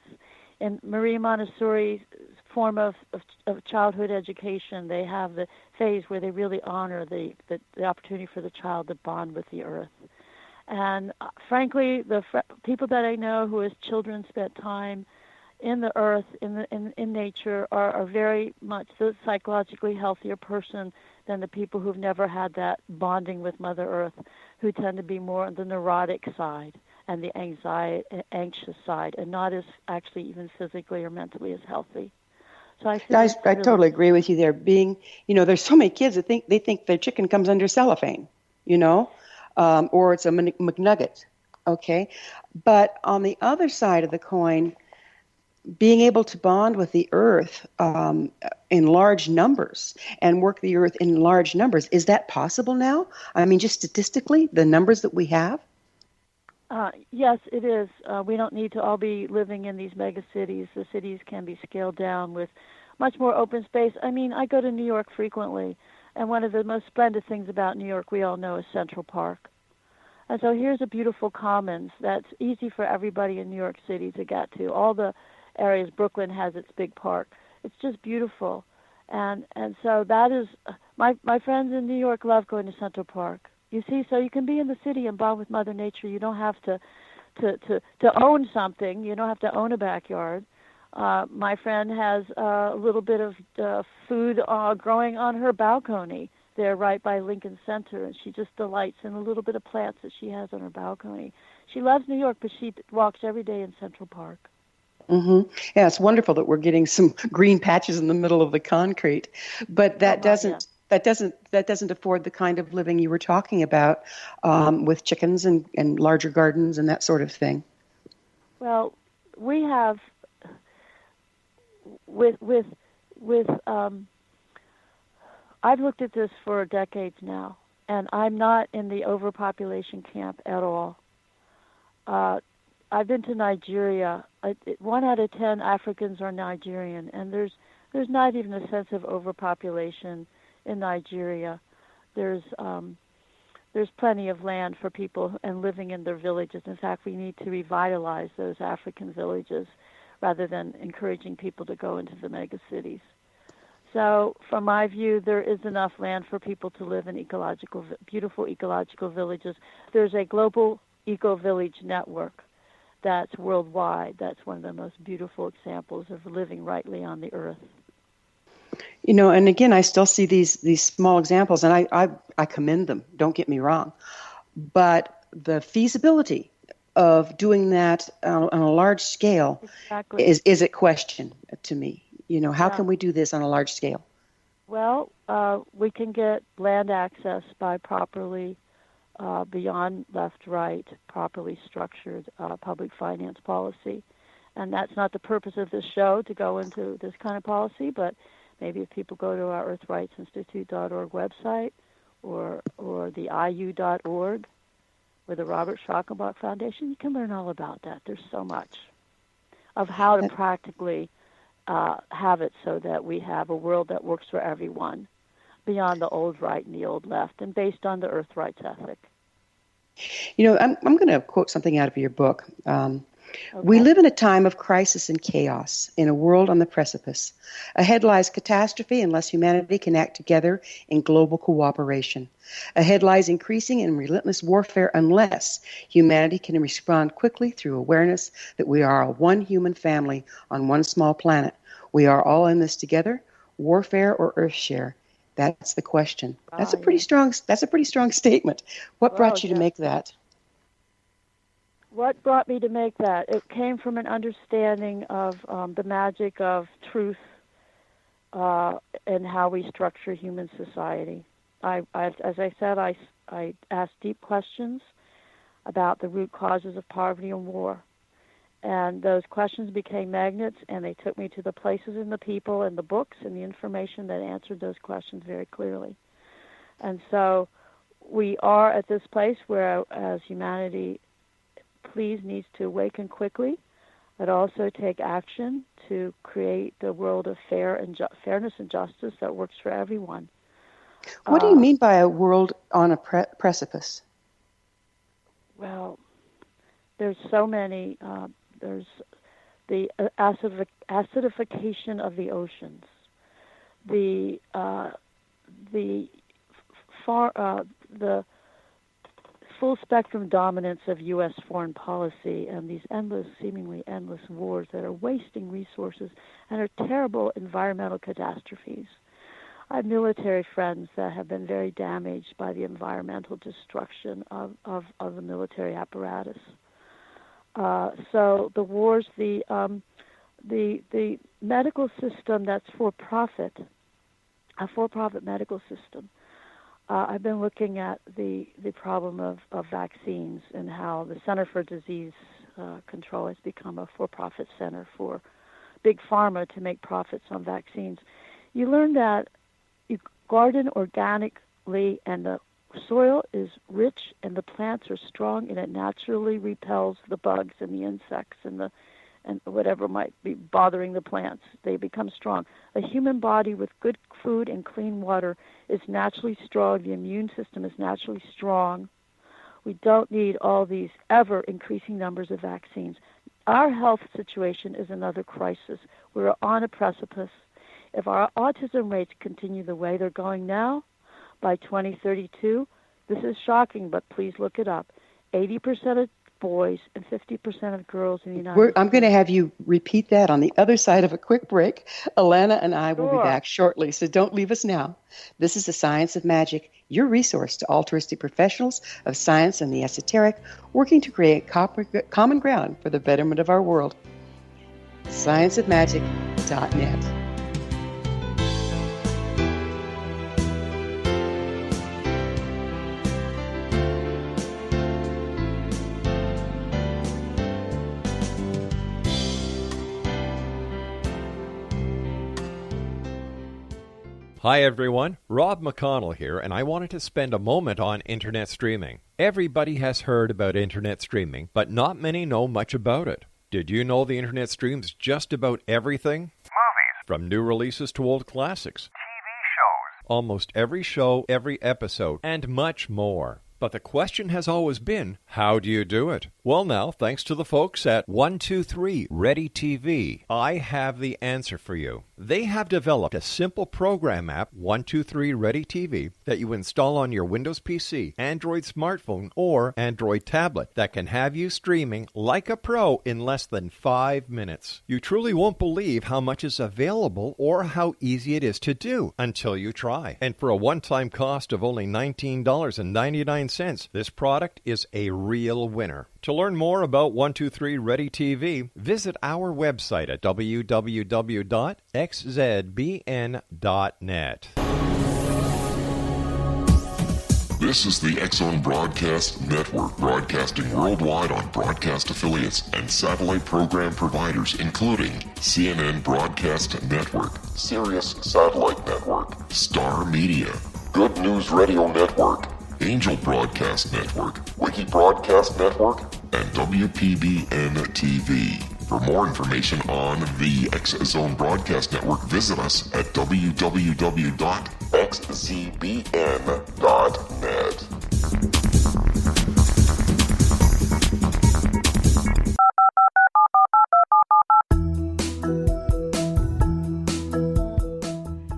D: In Maria Montessori's form of childhood education, they have the phase where they really honor the opportunity for the child to bond with the earth. And frankly, the people that I know who as children spent time in the earth, in nature, are very much the psychologically healthier person than the people who've never had that bonding with Mother Earth, who tend to be more on the neurotic side and the anxious side, and not as actually even physically or mentally as healthy. So I
C: totally agree with you there. There's so many kids that think their chicken comes under cellophane, or it's a McNugget. Okay, but on the other side of the coin, being able to bond with the earth in large numbers and work the earth in large numbers, is that possible now? I mean, just statistically, the numbers that we have?
D: Yes, it is. We don't need to all be living in these mega cities. The cities can be scaled down with much more open space. I mean, I go to New York frequently, and one of the most splendid things about New York, we all know, is Central Park. And so here's a beautiful commons that's easy for everybody in New York City to get to. All the areas, Brooklyn has its big park. It's just beautiful. And so that is, my friends in New York love going to Central Park. You see, so you can be in the city and bond with Mother Nature. You don't have to own something. You don't have to own a backyard. My friend has a little bit of food growing on her balcony there right by Lincoln Center, and she just delights in a little bit of plants that she has on her balcony. She loves New York, but she walks every day in Central Park.
C: Mm-hmm. Yeah, it's wonderful that we're getting some green patches in the middle of the concrete, but that doesn't afford the kind of living you were talking about with chickens and larger gardens and that sort of thing.
D: Well, we have I've looked at this for decades now, and I'm not in the overpopulation camp at all. I've been to Nigeria. 1 out of 10 Africans are Nigerian, and there's not even a sense of overpopulation in Nigeria. There's plenty of land for people and living in their villages. In fact, we need to revitalize those African villages rather than encouraging people to go into the mega cities. So, from my view, there is enough land for people to live in beautiful ecological villages. There's a global eco-village network that's worldwide. That's one of the most beautiful examples of living rightly on the earth.
C: And again, I still see these small examples, and I commend them, don't get me wrong. But the feasibility of doing that on a large scale is a question to me. How can we do this on a large scale?
D: Well, we can get land access by properly, beyond left-right, properly structured public finance policy. And that's not the purpose of this show, to go into this kind of policy, but maybe if people go to our earthrightsinstitute.org website or the IU.org or the Robert Schalkenbach Foundation, you can learn all about that. There's so much of how to practically have it so that we have a world that works for everyone, beyond the old right and the old left, and based on the earth rights ethic.
C: You know, I'm going to quote something out of your book. We live in a time of crisis and chaos, in a world on the precipice. Ahead lies catastrophe unless humanity can act together in global cooperation. Ahead lies increasing and relentless warfare unless humanity can respond quickly through awareness that we are a one human family on one small planet. We are all in this together, warfare or earth share. That's the question. That's a pretty strong statement. What brought you to make that?
D: What brought me to make that? It came from an understanding of the magic of truth and how we structure human society. As I said, I asked deep questions about the root causes of poverty and war. And those questions became magnets, and they took me to the places and the people and the books and the information that answered those questions very clearly. And so we are at this place where, as humanity, please needs to awaken quickly, but also take action to create the world of fairness and justice that works for everyone.
C: What do you mean by a world on a precipice?
D: Well, there's so many. There's the acidification of the oceans, the full spectrum dominance of U.S. foreign policy, and these seemingly endless wars that are wasting resources and are terrible environmental catastrophes. I have military friends that have been very damaged by the environmental destruction of the military apparatus. So the wars, the medical system that's for-profit, a for-profit medical system. I've been looking at the problem of vaccines and how the Center for Disease Control has become a for-profit center for big pharma to make profits on vaccines. You learn that you garden organically and the soil is rich and the plants are strong and it naturally repels the bugs and the insects and whatever might be bothering the plants. They become strong. A human body with good food and clean water is naturally strong. The immune system is naturally strong. We don't need all these ever-increasing numbers of vaccines. Our health situation is another crisis. We're on a precipice. If our autism rates continue the way they're going now, by 2032, this is shocking, but please look it up. 80% of boys and 50% of girls in the United States.
C: I'm going to have you repeat that on the other side of a quick break. Alanna and I will be back shortly, so don't leave us now. This is The Science of Magic, your resource to altruistic professionals of science and the esoteric, working to create common ground for the betterment of our world. scienceofmagic.net.
B: Hi everyone, Rob McConnell here, and I wanted to spend a moment on internet streaming. Everybody has heard about internet streaming, but not many know much about it. Did you know the internet streams just about everything?
I: Movies.
B: From new releases to old classics.
I: TV shows.
B: Almost every show, every episode, and much more. But the question has always been, how do you do it? Well now, thanks to the folks at 123 Ready TV, I have the answer for you. They have developed a simple program app, 123 Ready TV, that you install on your Windows PC, Android smartphone, or Android tablet that can have you streaming like a pro in less than 5 minutes. You truly won't believe how much is available or how easy it is to do until you try. And for a one-time cost of only $19.99, this product is a real winner. To learn more about 123 Ready TV, visit our website at www.xzbn.net.
A: This is the X-Zone Broadcast Network, broadcasting worldwide on broadcast affiliates and satellite program providers, including CNN Broadcast Network, Sirius Satellite Network, Star Media, Good News Radio Network, Angel Broadcast Network, Wiki Broadcast Network, and WPBN TV. For more information on the X-Zone Broadcast Network, visit us at www.xzbn.net.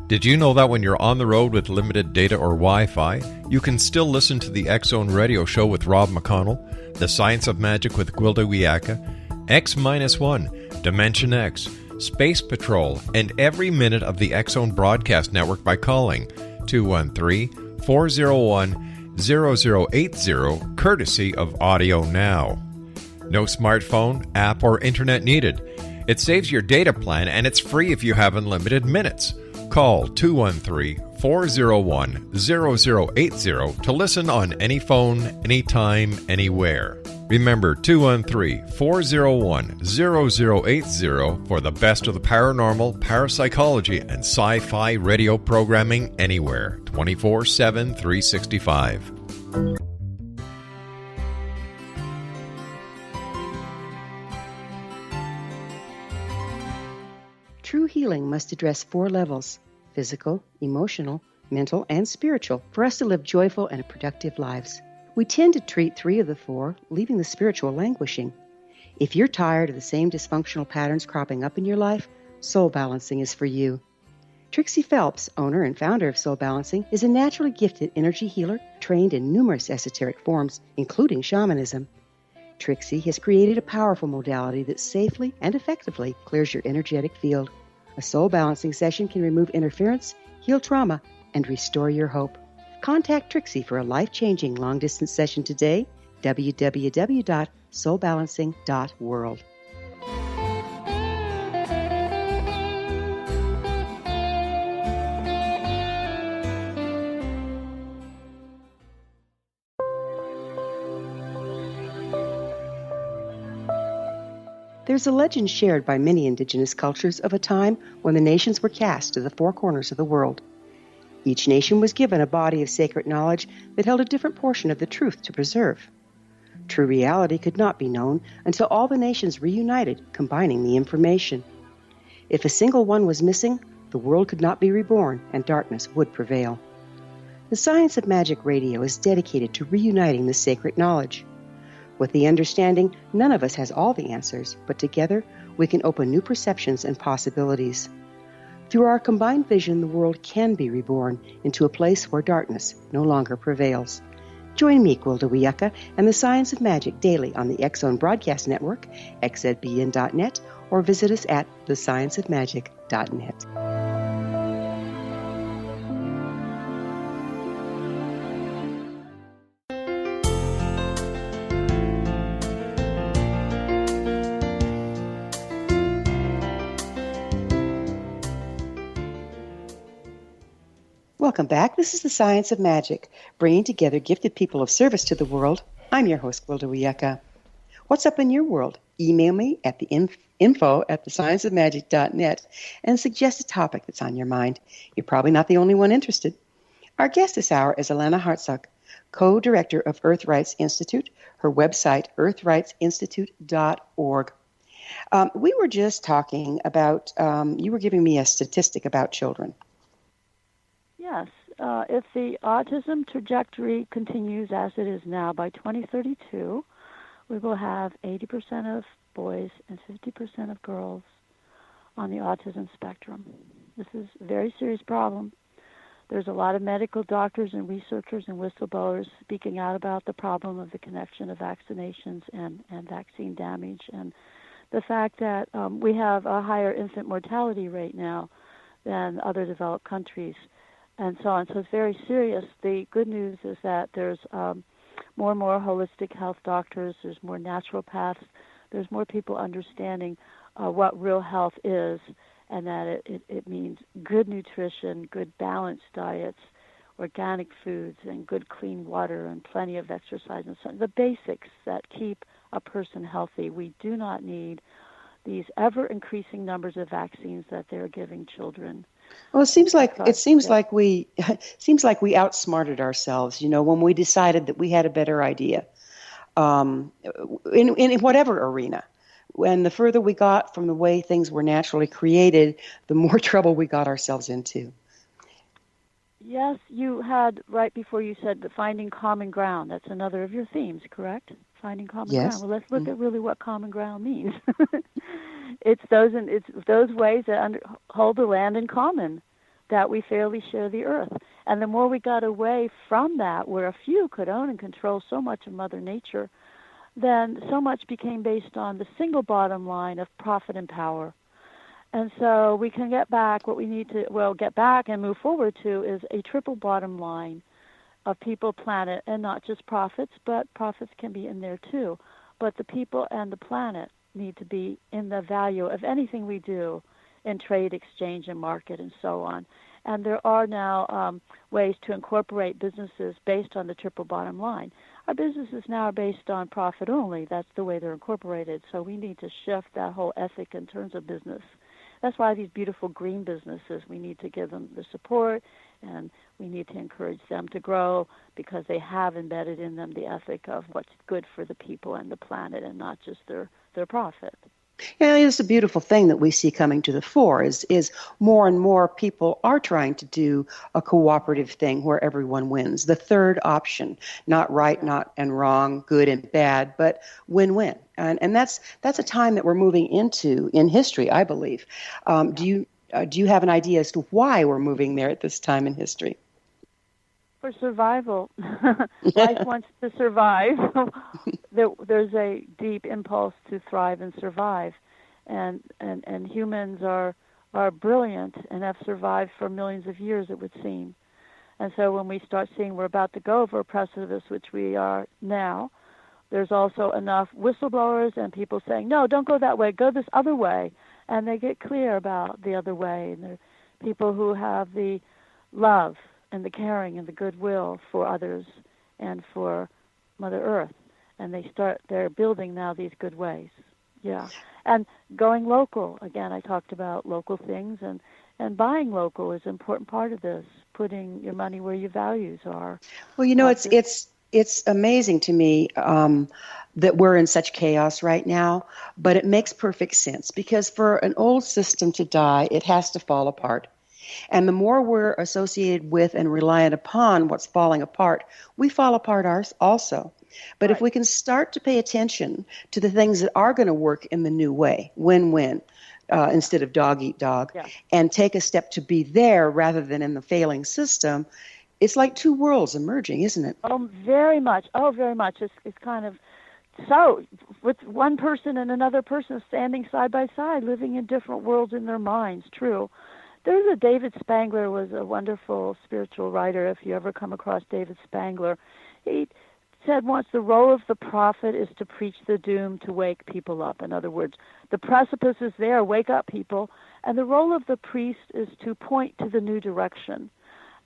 B: Did you know that when you're on the road with limited data or Wi-Fi, you can still listen to the X-Zone Radio Show with Rob McConnell, The Science of Magic with Gwilda Wiyaka, X-1, Dimension X, Space Patrol, and every minute of the X-Zone Broadcast Network by calling 213-401-0080, courtesy of Audio Now. No smartphone, app, or internet needed. It saves your data plan, and it's free if you have unlimited minutes. Call 213-401-0080 to listen on any phone, anytime, anywhere. Remember 213-401-0080 for the best of the paranormal, parapsychology, and sci-fi radio programming anywhere, 24/7, 365.
C: True healing must address 4 levels: physical, emotional, mental, and spiritual, for us to live joyful and productive lives. We tend to treat 3 of the 4, leaving the spiritual languishing. If you're tired of the same dysfunctional patterns cropping up in your life, Soul Balancing is for you. Trixie Phelps, owner and founder of Soul Balancing, is a naturally gifted energy healer trained in numerous esoteric forms, including shamanism. Trixie has created a powerful modality that safely and effectively clears your energetic field. A Soul Balancing session can remove interference, heal trauma, and restore your hope. Contact Trixie for a life-changing long-distance session today, www.soulbalancing.world. There's a legend shared by many indigenous cultures of a time when the nations were cast to the 4 corners of the world. Each nation was given a body of sacred knowledge that held a different portion of the truth to preserve. True reality could not be known until all the nations reunited, combining the information. If a single one was missing, the world could not be reborn and darkness would prevail. The Science of Magic Radio is dedicated to reuniting the sacred knowledge. With the understanding, none of us has all the answers, but together we can open new perceptions and possibilities. Through our combined vision, the world can be reborn into a place where darkness no longer prevails. Join me, Gwilda Wiyaka, and the Science of Magic daily on the X-Zone Broadcast Network, xzbn.net, or visit us at thescienceofmagic.net. Welcome back. This is the Science of Magic, bringing together gifted people of service to the world. I'm your host, Gwilda Wiyaka. What's up in your world? Email me at the info@thescienceofmagic.net and suggest a topic that's on your mind. You're probably not the only one interested. Our guest this hour is Alanna Hartzok, co-director of Earth Rights Institute, her website, earthrightsinstitute.org. We were just talking about, you were giving me a statistic about children.
D: Yes. If the autism trajectory continues as it is now, by 2032, we will have 80% of boys and 50% of girls on the autism spectrum. This is a very serious problem. There's a lot of medical doctors and researchers and whistleblowers speaking out about the problem of the connection of vaccinations and vaccine damage, and the fact that we have a higher infant mortality rate now than other developed countries, and so on. So it's very serious. The good news is that there's more and more holistic health doctors, there's more naturopaths, there's more people understanding what real health is, and that it means good nutrition, good balanced diets, organic foods and good clean water and plenty of exercise and so on, the basics that keep a person healthy. We do not need these ever-increasing numbers of vaccines that they're giving children.
C: Well, it seems like we outsmarted ourselves. When we decided that we had a better idea, in whatever arena. And the further we got from the way things were naturally created, the more trouble we got ourselves into.
D: Yes, you had, right before you said the finding common ground. That's another of your themes, correct? Finding common ground. Well, let's look at really what common ground means. It's those ways that hold the land in common, that we fairly share the earth. And the more we got away from that, where a few could own and control so much of Mother Nature, then so much became based on the single bottom line of profit and power. And so we can get back, what we need to, get back and move forward to is a triple bottom line of people, planet, and not just profits, but profits can be in there too. But the people and the planet need to be in the value of anything we do in trade, exchange, and market, and so on. And there are now ways to incorporate businesses based on the triple bottom line. Our businesses now are based on profit only. That's the way they're incorporated. So we need to shift that whole ethic in terms of business. That's why these beautiful green businesses, we need to give them the support, and we need to encourage them to grow, because they have embedded in them the ethic of what's good for the people and the planet, and not just their profit.
C: Yeah, it's a beautiful thing that we see coming to the fore is more and more people are trying to do a cooperative thing where everyone wins. The third option, not right, not and wrong, good and bad, but win-win. And that's a time that we're moving into in history, I believe. Do you have an idea as to why we're moving there at this time in history?
D: For survival. Life wants to survive. There's a deep impulse to thrive and survive. And humans are brilliant and have survived for millions of years, it would seem. And so when we start seeing we're about to go over a precipice, which we are now, there's also enough whistleblowers and people saying, no, don't go that way, go this other way. And they get clear about the other way. And there are people who have the love and the caring and the goodwill for others and for Mother Earth. And they're building now these good ways. Yeah. And going local, again, I talked about local things, and buying local is an important part of this, putting your money where your values are.
C: Well, it's amazing to me that we're in such chaos right now, but it makes perfect sense, because for an old system to die, it has to fall apart. And the more we're associated with and reliant upon what's falling apart, we fall apart also. But if we can start to pay attention to the things that are going to work in the new way, win-win, instead of dog-eat-dog, and take a step to be there rather than in the failing system, it's like two worlds emerging, isn't it?
D: Oh, very much. Oh, very much. It's kind of so, with one person and another person standing side by side, living in different worlds in their minds, true. There's a David Spangler was a wonderful spiritual writer. If you ever come across David Spangler, he said once, the role of the prophet is to preach the doom, to wake people up. In other words, the precipice is there, wake up people. And the role of the priest is to point to the new direction.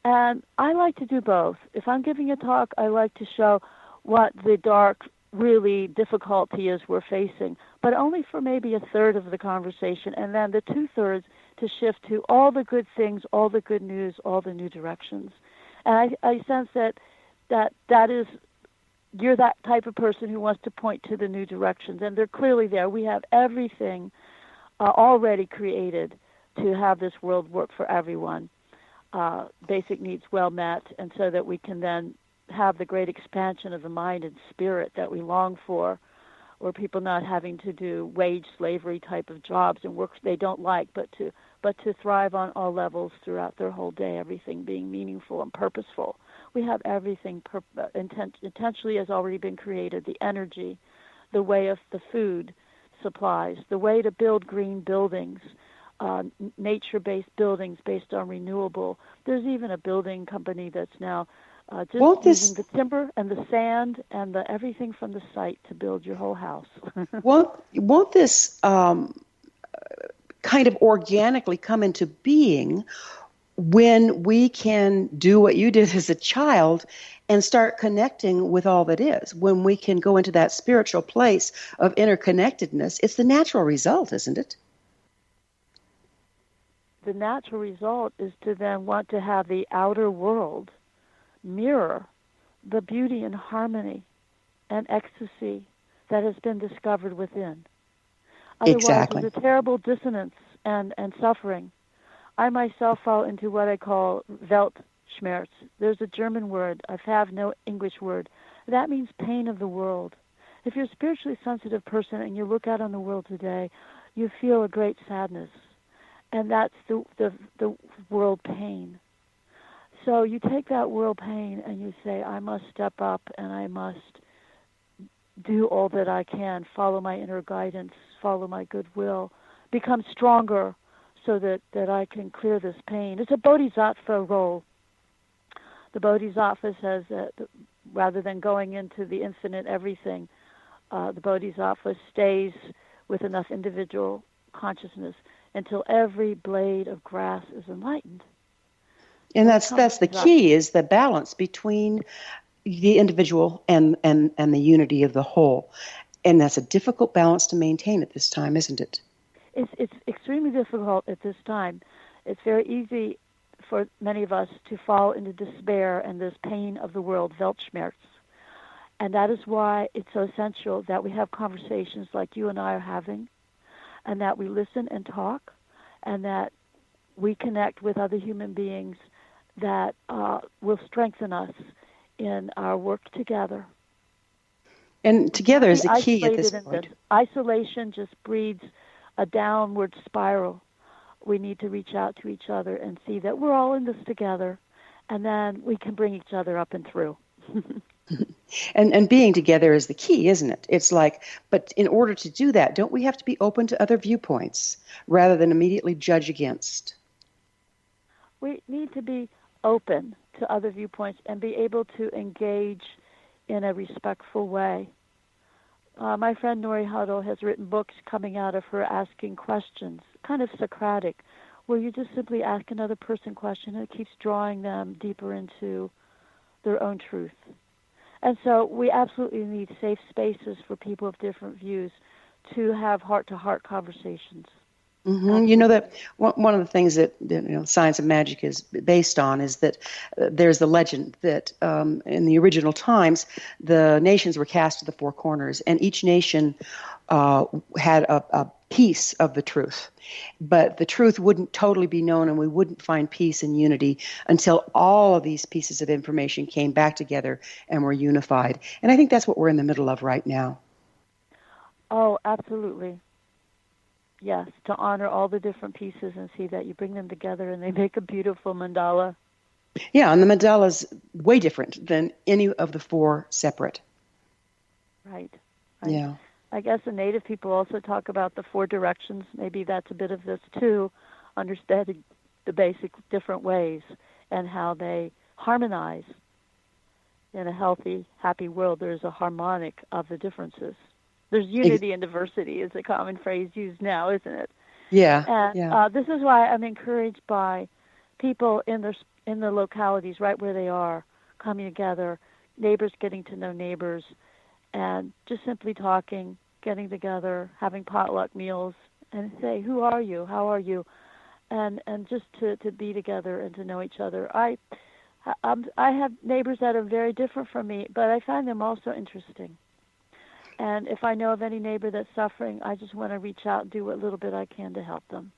D: And I like to do both. If I'm giving a talk, I like to show what the dark, really difficulty is we're facing, but only for maybe a third of the conversation, and then the 2/3 to shift to all the good things, all the good news, all the new directions. And I sense that is, you're that type of person who wants to point to the new directions, and they're clearly there. We have everything already created to have this world work for everyone, basic needs well met, and so that we can then have the great expansion of the mind and spirit that we long for, or people not having to do wage slavery type of jobs and work they don't like, but to thrive on all levels throughout their whole day, everything being meaningful and purposeful. We have everything intentionally has already been created, the energy, the way of the food supplies, the way to build green buildings, nature-based buildings based on renewable. There's even a building company that's now using the timber and the sand and everything from the site to build your whole house.
C: Won't this kind of organically come into being when we can do what you did as a child and start connecting with all that is, when we can go into that spiritual place of interconnectedness, it's the natural result, isn't it?
D: The natural result is to then want to have the outer world mirror the beauty and harmony and ecstasy that has been discovered within. Otherwise,
C: Exactly.
D: there's a terrible dissonance and suffering. I myself fall into what I call Weltschmerz. There's a German word. I have no English word. That means pain of the world. If you're a spiritually sensitive person and you look out on the world today, you feel a great sadness. And that's the world pain. So you take that world pain and you say, I must step up and I must do all that I can, follow my inner guidance, follow my goodwill, become stronger so that I can clear this pain. It's a bodhisattva role. The bodhisattva says that rather than going into the infinite everything, the bodhisattva stays with enough individual consciousness until every blade of grass is enlightened.
C: And that's the key, is the balance between the individual and the unity of the whole. And that's a difficult balance to maintain at this time, isn't it?
D: It's extremely difficult at this time. It's very easy for many of us to fall into despair and this pain of the world, Weltschmerz. And that is why it's so essential that we have conversations like you and I are having, and that we listen and talk, and that we connect with other human beings that will strengthen us in our work together.
C: And together is the key at this point.
D: Isolation just breeds a downward spiral. We need to reach out to each other and see that we're all in this together, and then we can bring each other up and through.
C: And being together is the key, isn't it? It's like, but in order to do that, don't we have to be open to other viewpoints rather than immediately judge against?
D: We need to be open to other viewpoints and be able to engage in a respectful way. My friend Nori Huddle has written books coming out of her asking questions, kind of Socratic, where you just simply ask another person a question and it keeps drawing them deeper into their own truth. And so we absolutely need safe spaces for people of different views to have heart-to-heart conversations.
C: Mm-hmm. You know that one of the things that Science of Magic is based on is that there's the legend that in the original times the nations were cast to the four corners, and each nation had a piece of the truth. But the truth wouldn't totally be known, and we wouldn't find peace and unity until all of these pieces of information came back together and were unified. And I think that's what we're in the middle of right now.
D: Oh, absolutely. Yes, to honor all the different pieces and see that you bring them together and they make a beautiful mandala.
C: Yeah, and the mandala's way different than any of the four separate.
D: Right.
C: Yeah.
D: I guess the Native people also talk about the four directions. Maybe that's a bit of this too, understanding the basic different ways and how they harmonize. In a healthy, happy world, there's a harmonic of the differences. There's unity and diversity is a common phrase used now, isn't it?
C: Yeah.
D: And this is why I'm encouraged by people in the localities right where they are, coming together, neighbors getting to know neighbors, and just simply talking, getting together, having potluck meals, and say, who are you? How are you? And just to be together and to know each other. I have neighbors that are very different from me, but I find them also interesting. And if I know of any neighbor that's suffering, I just want to reach out and do what little bit I can to help them.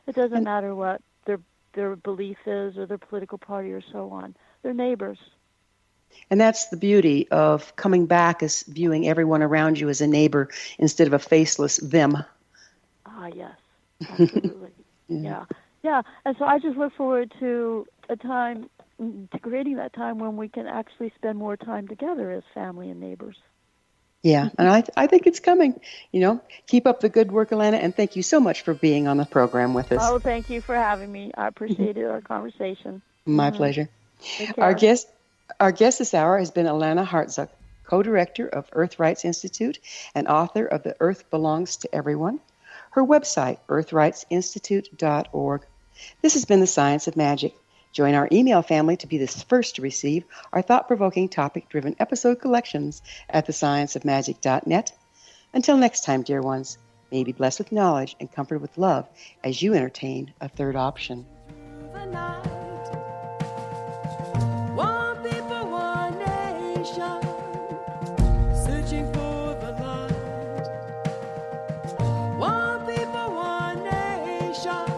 D: It doesn't matter what their belief is or their political party or so on. They're neighbors.
C: And that's the beauty of coming back as viewing everyone around you as a neighbor instead of a faceless them.
D: Ah, yes, absolutely. Yeah. And so I just look forward to creating that time when we can actually spend more time together as family and neighbors.
C: Yeah, and I think it's coming. Keep up the good work, Alanna, and thank you so much for being on the program with us.
D: Oh, thank you for having me. I appreciated our conversation.
C: My pleasure. Our guest this hour has been Alanna Hartzok, co-director of Earth Rights Institute and author of The Earth Belongs to Everyone. Her website, earthrightsinstitute.org. This has been The Science of Magic. Join our email family to be the first to receive our thought-provoking, topic-driven episode collections at thescienceofmagic.net. Until next time, dear ones, may you be blessed with knowledge and comforted with love as you entertain a third option.
J: One people, one nation, searching for the light. One people, one nation.